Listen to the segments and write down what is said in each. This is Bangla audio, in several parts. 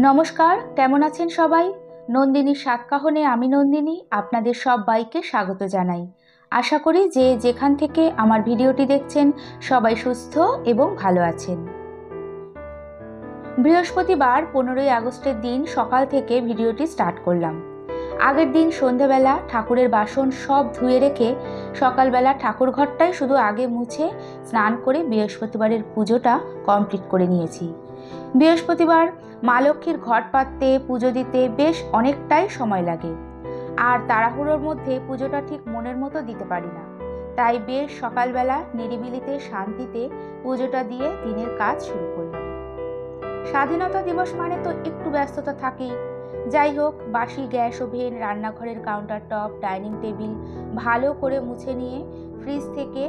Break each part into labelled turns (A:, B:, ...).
A: নমস্কার, কেমন আছেন সবাই? নন্দিনীর সাতকাহনে আমি নন্দিনী আপনাদের সবাইকে স্বাগত জানাই। আশা করি যে যেখান থেকে আমার ভিডিওটি দেখছেন সবাই সুস্থ এবং ভালো আছেন। বৃহস্পতিবার 15ই আগস্টের দিন সকাল থেকে ভিডিওটি স্টার্ট করলাম। আগের দিন সন্ধেবেলা ঠাকুরের বাসন সব ধুয়ে রেখে সকালবেলা ঠাকুর ঘরটাই শুধু আগে মুছে স্নান করে বৃহস্পতিবারের পুজোটা কমপ্লিট করে নিয়েছি। বৃহস্পতিবার মা লক্ষ্মীর ঘট পাততে পুজো দিতে বেশ অনেকটাই সময় লাগে, আর তাড়াহুড়োর মধ্যে পুজোটা ঠিক মনের মতো দিতে পারি না। তাই বেশ সকালবেলা নিরিবিলিতে শান্তিতে পুজোটা দিয়ে দিনের কাজ শুরু করলাম। স্বাধীনতা দিবস মানে তো একটু ব্যস্ততা থাকেই। যাই হোক, বাসি গ্যাস ওভেন, রান্নাঘরের কাউন্টার টপ, ডাইনিং টেবিল ভালো করে মুছে নিয়ে ফ্রিজ থেকে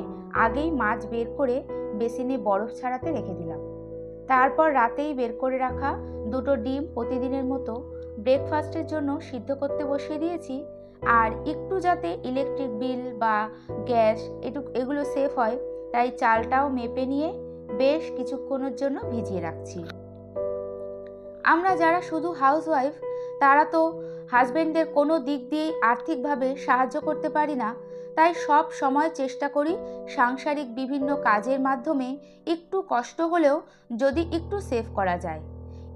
A: আগেই মাছ বের করে বেসিনে বরফ ছাড়াতে রেখে দিলাম। তারপর রাতেই বের করে রাখা দুটো ডিম প্রতিদিনের মতো ব্রেকফাস্টের জন্য সিদ্ধ করতে বসিয়ে দিয়েছি। আর একটু যাতে ইলেকট্রিক বিল বা গ্যাস এগুলো সেফ হয়, তাই চালটাও মেপে নিয়ে বেশ কিছুক্ষণের জন্য ভিজিয়ে রাখছি। আমরা যারা শুধু হাউসওয়াইফ তারা তো হাজবেন্ডদের কোনো দিক দিয়েই আর্থিকভাবে সাহায্য করতে পারি না, তাই সব সময় চেষ্টা করি সাংসারিক বিভিন্ন কাজের মাধ্যমে একটু কষ্ট হলেও যদি একটু সেভ করা যায়।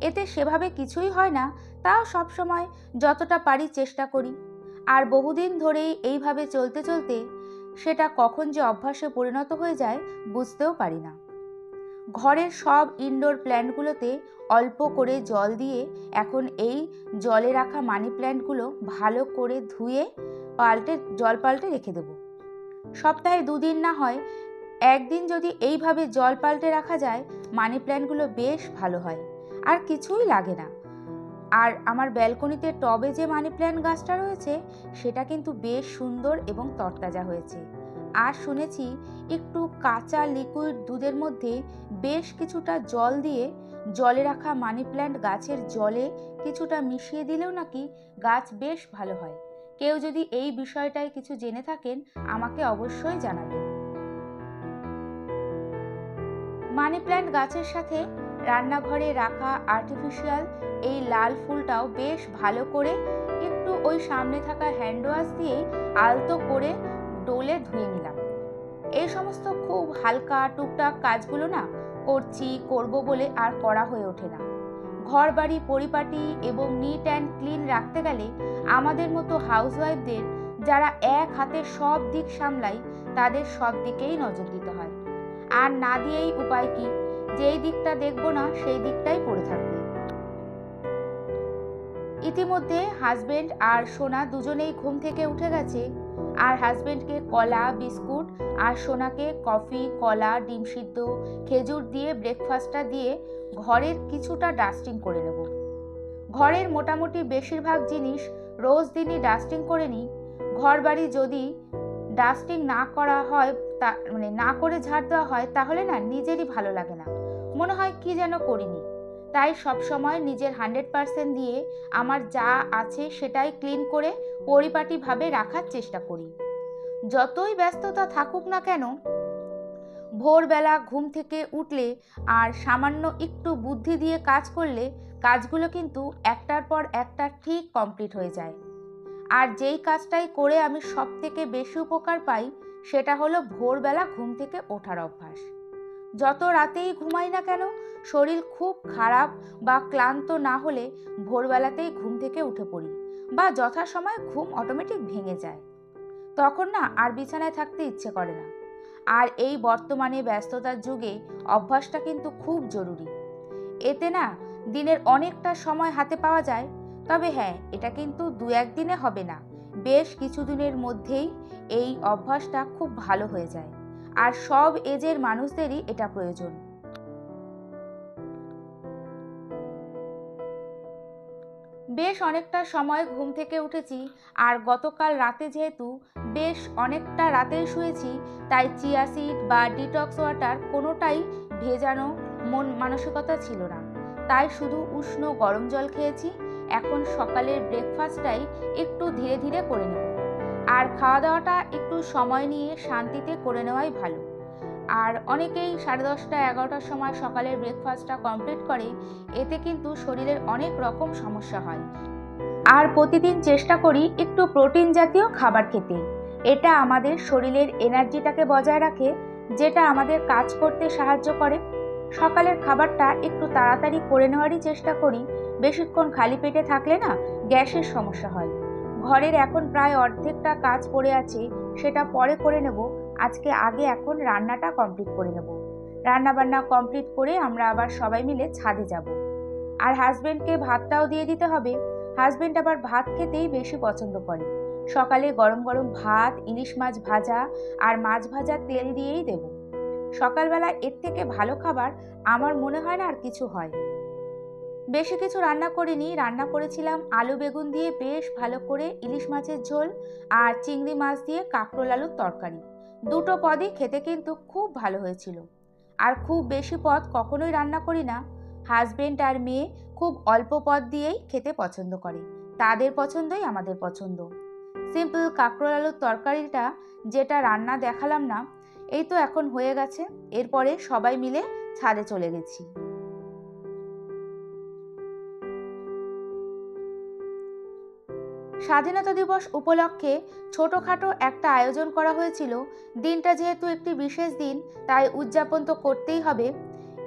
A: এতে সেভাবে কিছুই হয় না, তাও সব সময় যতটা পারি চেষ্টা করি। আর বহুদিন ধরেই এইভাবে চলতে চলতে সেটা কখন যে অভ্যাসে পরিণত হয়ে যায় বুঝতেও পারি না। ঘরের সব ইনডোর প্ল্যান্টগুলোতে অল্প করে জল দিয়ে এখন এই জলে রাখা মানি প্ল্যান্টগুলো ভালো করে ধুয়ে জল পাল্টে রেখে দেব। সপ্তাহে 2 দিন না হয় একদিন যদি এইভাবে জল পাল্টে রাখা যায়, মানি প্ল্যান্টগুলো বেশ ভালো হয় আর কিছুই লাগে না। আর আমার ব্যালকনিতে টবে যে মানি প্ল্যান্ট গাছটা রয়েছে সেটা কিন্তু বেশ সুন্দর এবং তরতাজা হয়েছে। আর শুনেছি একটু কাঁচা লিকুইড দুধের মধ্যে বেশ কিছুটা জল দিয়ে জলে রাখা মানি প্ল্যান্ট গাছের জলে কিছুটা মিশিয়ে দিলেও নাকি গাছ বেশ ভালো হয়। কেউ যদি এই বিষয়টায় কিছু জেনে থাকেন আমাকে অবশ্যই জানাবেন। মানি প্ল্যান্ট গাছের সাথে রান্নাঘরে রাখা আর্টিফিশিয়াল এই লাল ফুলটাও বেশ ভালো করে একটু ওই সামনে থাকা হ্যান্ড ওয়াশ দিয়ে আলতো করে ডোলে ধুয়ে নিলাম। এই সমস্ত খুব হালকা টুকটাক কাজগুলো না করব বলে আর করা হয়ে ওঠে না। ঘর বাড়ি পরিপাটি এবং নিট অ্যান্ড ক্লিন রাখতে গেলে আমাদের মতো হাউসওয়াইফদের যারা এক হাতে সব দিক সামলায় তাদের সব দিকেই নজর দিতে হয়। আর না দিয়েই উপায় কি, যেই দিকটা দেখবো না সেই দিকটাই পড়ে থাকবে। ইতিমধ্যে হাজবেন্ড আর সোনা দুজনেই ঘুম থেকে উঠে গেছে। আর হাজবেন্ডকে কলা বিস্কুট আর সোনাকে কফি, কলা, ডিম সিদ্ধ, খেজুর দিয়ে ব্রেকফাস্টটা দিয়ে ঘরের কিছুটা ডাস্টিং করে নেব। ঘরের মোটামুটি বেশিরভাগ জিনিস রোজ দিনই ডাস্টিং করে নিই। ঘর বাড়ি যদি ডাস্টিং না করা হয় না করে ঝাড় দেওয়া হয় তাহলে না নিজেরই ভালো লাগে না, মনে হয় কি যেন করিনি। তাই সব সময় নিজের 100% দিয়ে আমার যা আছে সেটাই ক্লিন করে পরিপাটিভাবে রাখার চেষ্টা করি। যতই ব্যস্ততা থাকুক না কেন, ভোরবেলা ঘুম থেকে উঠলে আর সামান্য একটু বুদ্ধি দিয়ে কাজ করলে কাজগুলো কিন্তু একটার পর একটা ঠিক কমপ্লিট হয়ে যায়। আর যেই কাজটাই করে আমি সব থেকে বেশি উপকার পাই সেটা হলো ভোরবেলা ঘুম থেকে ওঠার অভ্যাস। যত রাতেই ঘুমাই না কেন, শরীর খুব খারাপ বা ক্লান্ত না হলে ভোরবেলাতেই ঘুম থেকে উঠে পড়ি বা যথাসময়ে ঘুম অটোমেটিক ভেঙে যায়। তখন না আর বিছানায় থাকতে ইচ্ছে করে না। আর এই বর্তমানে ব্যস্ততার যুগে অভ্যাসটা কিন্তু খুব জরুরি। এতে না দিনের অনেকটা সময় হাতে পাওয়া যায়। তবে হ্যাঁ, এটা কিন্তু 2-1 দিনে হবে না, বেশ কিছুদিনের মধ্যেই এই অভ্যাসটা খুব ভালো হয়ে যায়। আর সব এজের মানুষদেরই এটা প্রয়োজন। বেশ অনেকটা সময় ঘুম থেকে উঠেছি, আর গতকাল রাতে যেহেতু বেশ অনেকটা রাতেই শুয়েছি, তাই চিয়া সিড বা ডিটক্স ওয়াটার কোনোটাই ভেজানো মানসিকতা ছিল না। তাই শুধু উষ্ণ গরম জল খেয়েছি। এখন সকালের ব্রেকফাস্টটাই একটু ধীরে ধীরে করে নেব, আর খাওয়া দাওয়াটা একটু সময় নিয়ে শান্তিতে করে নেওয়াই ভালো। আর অনেকেই 10:30 11টার সময় সকালের ব্রেকফাস্টটা কমপ্লিট করে, এতে কিন্তু শরীরের অনেক রকম সমস্যা হয়। আর প্রতিদিন চেষ্টা করি একটু প্রোটিন জাতীয় খাবার খেতে। এটা আমাদের শরীরের এনার্জিটাকে বজায় রাখে, যেটা আমাদের কাজ করতে সাহায্য করে। সকালের খাবারটা একটু তাড়াতাড়ি করে নেওয়ারই চেষ্টা করি। বেশিক্ষণ খালি পেটে থাকলে না গ্যাসের সমস্যা হয়। ঘরের এখন প্রায় অর্ধেকটা কাজ পড়ে আছে, সেটা পরে করে নেব। আজকে আগে এখন রান্নাটা কমপ্লিট করে নেব। রান্নাবান্না কমপ্লিট করে আমরা আবার সবাই মিলে ছাদে যাব। আর হাজবেন্ডকে ভাতটাও দিয়ে দিতে হবে। হাজবেন্ড আবার ভাত খেতেই বেশি পছন্দ করে। সকালে গরম গরম ভাত, ইলিশ মাছ ভাজা আর মাছ ভাজা তেল দিয়েই দেব। সকালবেলা এর থেকে ভালো খাবার আমার মনে হয় না আর কিছু হয়। বেশি কিছু রান্না করিনি, রান্না করেছিলাম আলু বেগুন দিয়ে বেশ ভালো করে ইলিশ মাছের ঝোল আর চিংড়ি মাছ দিয়ে কাঁকরোল আলুর তরকারি। দুটো পদই খেতে কিন্তু খুব ভালো হয়েছিল। আর খুব বেশি পদ কখনোই রান্না করি না। হাজবেন্ড আর মেয়ে খুব অল্প পদ দিয়েই খেতে পছন্দ করে। তাদের পছন্দই আমাদের পছন্দ। সিম্পল কাঁকরোল আলুর তরকারিটা যেটা রান্না দেখালাম না, এই তো এখন হয়ে গেছে। এরপরে সবাই মিলে ছাদে চলে গেছি। স্বাধীনতা দিবস উপলক্ষে ছোটোখাটো একটা আয়োজন করা হয়েছিল। দিনটা যেহেতু একটি বিশেষ দিন, তাই উদযাপন তো করতেই হবে।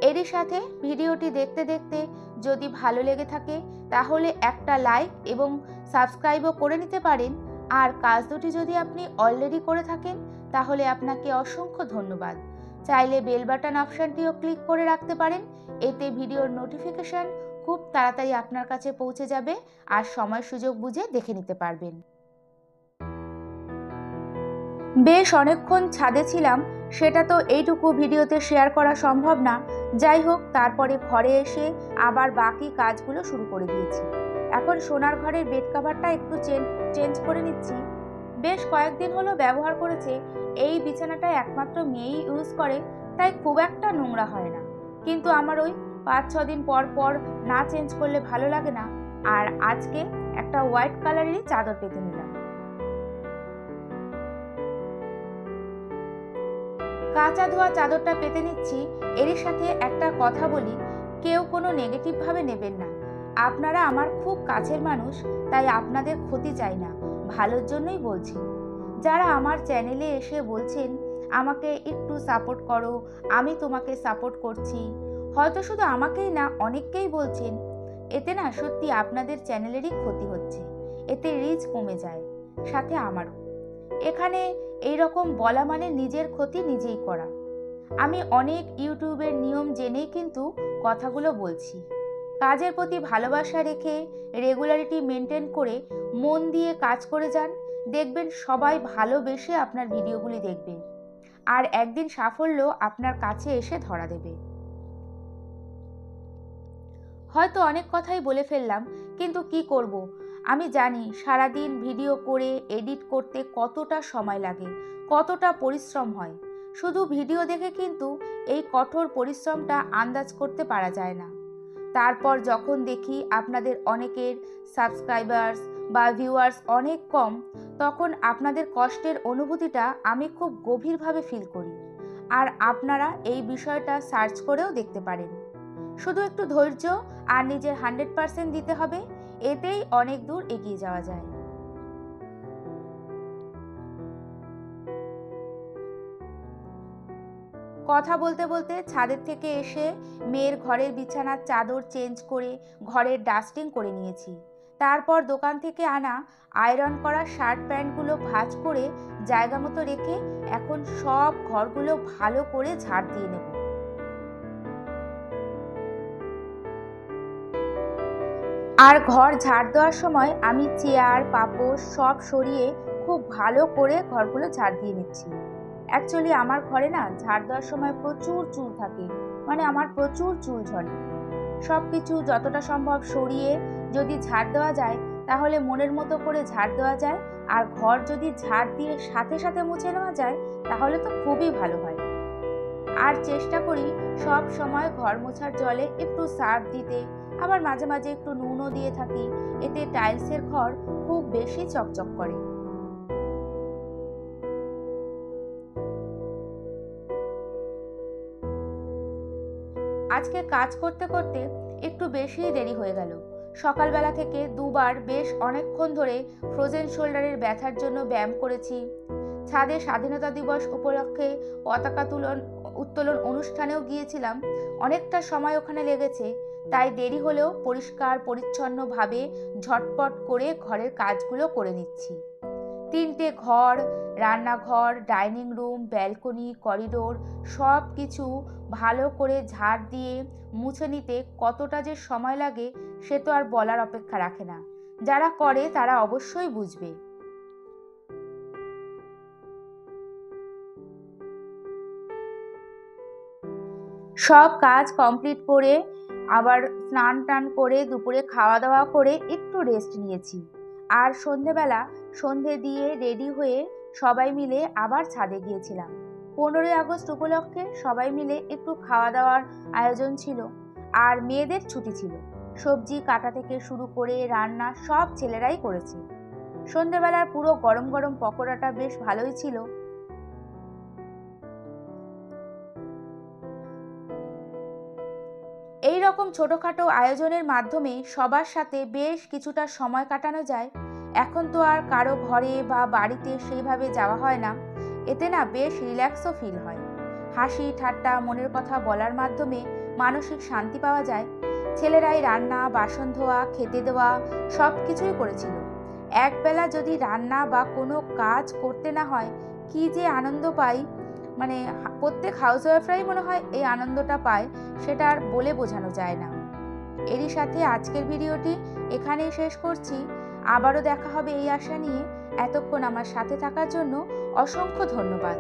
A: এরই সাথে ভিডিওটি দেখতে দেখতে যদি ভালো লেগে থাকে তাহলে একটা লাইক এবং সাবস্ক্রাইবও করে নিতে পারেন। আর কাজ দুটি যদি আপনি অলরেডি করে থাকেন তাহলে আপনাকে অসংখ্য ধন্যবাদ। চাইলে বেল বাটন অপশানটিও ক্লিক করে রাখতে পারেন। এতে ভিডিওর নোটিফিকেশন খুব তাড়াতাড়ি আপনার কাছে পৌঁছে যাবে আর সময় সুযোগ বুঝে দেখে নিতে পারবেন। বেশ অনেকক্ষণ ছাদে ছিলাম, সেটা তো এইটুকু ভিডিওতে শেয়ার করা সম্ভব না। যাই হোক, তারপরে ঘরে এসে আবার বাকি কাজগুলো শুরু করে দিয়েছি। এখন সোনার ঘরের বেড কাভারটা একটু চেঞ্জ করে নিচ্ছি। বেশ কয়েকদিন হলো ব্যবহার করেছে। এই বিছানাটা একমাত্র মেয়েই ইউজ করে, তাই খুব একটা নোংরা হয় না। কিন্তু আমার ওই 5-6 দিন পর পর না চেঞ্জ করলে ভালো লাগে না। আর আজকে একটা হোয়াইট কালারেরই চাদর পেতে নিলাম। কাঁচা ধোয়া চাদরটা পেতে নিচ্ছি। এরই সাথে একটা কথা বলি, কেউ কোনো নেগেটিভভাবে নেবেন না। আপনারা আমার খুব কাছের মানুষ, তাই আপনাদের ক্ষতি চাই না, ভালোর জন্যই বলছি। যারা আমার চ্যানেলে এসে বলছেন আমাকে একটু সাপোর্ট করো, আমি তোমাকে সাপোর্ট করছি, হয়তো শুধু আমাকেই না অনেককেই বলছেন, এতে না সত্যি আপনাদের চ্যানেলেরই ক্ষতি হচ্ছে। এতে রিচ কমে যায়, সাথে আমারও। এখানে এই রকম বলা মানে নিজের ক্ষতি নিজেই করা। আমি অনেক ইউটিউবের নিয়ম জেনেই কিন্তু কথাগুলো বলছি। কাজের প্রতি ভালোবাসা রেখে রেগুলারিটি মেনটেন করে মন দিয়ে কাজ করে যান, দেখবেন সবাই ভালোবেসে আপনার ভিডিওগুলি দেখবে আর একদিন সাফল্য আপনার কাছে এসে ধরা দেবে। হয়তো অনেক কথাই বলে ফেললাম, কিন্তু কি করব, আমি জানি সারাদিন ভিডিও করে এডিট করতে কতটা সময় লাগে, কতটা পরিশ্রম হয়। শুধু ভিডিও দেখে কিন্তু এই কঠোর পরিশ্রমটা আন্দাজ করতে পারা যায় না। তারপর যখন দেখি আপনাদের অনেকের সাবস্ক্রাইবার্স বা ভিউয়ার্স অনেক কম, তখন আপনাদের কষ্টের অনুভূতিটা আমি খুব গভীরভাবে ফিল করি। আর আপনারা এই বিষয়টা সার্চ করেও দেখতে পারেন। শুধু একটু ধৈর্য আর নিজের 100% দিতে হবে, এতেই অনেক দূর এগিয়ে যাওয়া যায়। কথা বলতে বলতে ছাদের থেকে এসে মেয়ের ঘরের বিছানার চাদর চেঞ্জ করে ঘরের ডাস্টিং করে নিয়েছি। তারপর দোকান থেকে আনা আয়রন করা শার্ট প্যান্টগুলো ভাঁজ করে জায়গা মতো রেখে এখন সব ঘরগুলো ভালো করে ঝাড় দিয়ে নেব। আর ঘর ঝাড় দেওয়ার সময় আমি চেয়ার পাপোশ সব সরিয়ে খুব ভালো করে ঘরগুলো ঝাড় দিয়ে নিচ্ছি। অ্যাকচুয়ালি আমার ঘরে না ঝাড় দেওয়ার সময় প্রচুর চুল থাকে, মানে আমার প্রচুর চুল ঝরে। সব কিছু যতটা সম্ভব সরিয়ে যদি ঝাড় দেওয়া যায় তাহলে মনের মতো করে ঝাড় দেওয়া যায়। আর ঘর যদি ঝাড় দিয়ে সাথে সাথে মুছে নেওয়া যায় তাহলে তো খুবই ভালো হয়। আর চেষ্টা করি সব সময় ঘর মোছার জলে একটু সার্ফ দিতে, আবার মাঝে মাঝে একটু নুনও দিয়ে থাকি। এতে টাইলসের ঘর খুব বেশি চকচক করে। আজকে কাজ করতে করতে একটু বেশিই দেরি হয়ে গেল। সকালবেলা থেকে দুবার বেশ অনেকক্ষণ ধরে ফ্রোজেন শোল্ডারের ব্যথার জন্য ব্যায়াম করেছি। ছাদে স্বাধীনতা দিবস উপলক্ষে পতাকা উত্তোলন অনুষ্ঠানেও গিয়েছিলাম। অনেকটা সময় ওখানে লেগেছে, তাই দেরি হলেও পরিষ্কার পরিচ্ছন্নভাবে ঝটপট করে ঘরের কাজগুলো করে নিচ্ছি। 3টে ঘর, রান্নাঘর, ডাইনিং রুম, ব্যালকনি, করিডোর সব কিছু ভালো করে ঝাড় দিয়ে মুছে নিতে কতটা যে সময় লাগে সে তো আর বলার অপেক্ষা রাখে না। যারা করে তারা অবশ্যই বুঝবে। সব কাজ কমপ্লিট করে আবার স্নান টান করে দুপুরে খাওয়া দাওয়া করে একটু রেস্ট নিয়েছি। আর সন্ধেবেলা সন্ধে দিয়ে রেডি হয়ে সবাই মিলে আবার ছাদে গিয়েছিলাম। 15ই আগস্ট উপলক্ষে সবাই মিলে একটু খাওয়া দাওয়ার আয়োজন ছিল। আর মেয়েদের ছুটি ছিল, সবজি কাটা থেকে শুরু করে রান্না সব ছেলেরাই করেছে। সন্ধেবেলার পুরো গরম গরম পকোড়াটা বেশ ভালোই ছিল। এই রকম ছোটোখাটো আয়োজনের মাধ্যমে সবার সাথে বেশ কিছুটা সময় কাটানো যায়। এখন তো আর কারো ঘরে বা বাড়িতে সেইভাবে যাওয়া হয় না, এতে না বেশ রিল্যাক্সও ফিল হয়। হাসি ঠাট্টা মনের কথা বলার মাধ্যমে মানসিক শান্তি পাওয়া যায়। ছেলেরাই রান্না, বাসন ধোয়া, খেতে দেওয়া সব কিছুই করেছিল। একবেলা যদি রান্না বা কোনো কাজ করতে না হয় কি যে আনন্দ পাই, মানে প্রত্যেক হাউসওয়াইফরাই মনে হয় এই আনন্দটা পায়, সেটা আর বলে বোঝানো যায় না। এরই সাথে আজকের ভিডিওটি এখানেই শেষ করছি। আবারও দেখা হবে এই আশা নিয়ে। এতক্ষণ আমার সাথে থাকার জন্য অসংখ্য ধন্যবাদ।